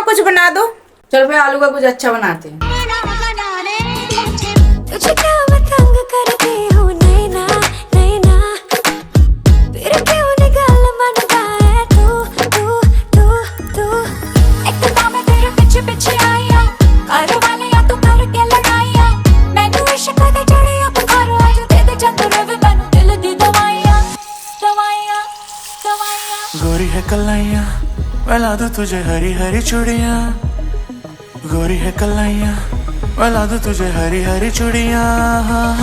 कुछ बना दो। चल भाई आलू का कुछ अच्छा बनाते हैं। तुझे क्या मैं तंग करती हूँ नैना नैना, फिर क्यों निकाल मनता है तू तू तू तू। एक तो मैं तेरे पीछे पीछे आया, घर वाले या तू करके लड़ाइया, मैनू इश्क दे चढ़िया बुखार, आज दे दे चंद्र वे मैनू दिल दी दवाइयां दवाइयां दवाइयां। गोरी है कलाइयां मैं ला दूं तुझे हरी हरी चूड़ियां, गोरी है कलाइयां मैं ला दूं तुझे हरी हरी चूड़ियां।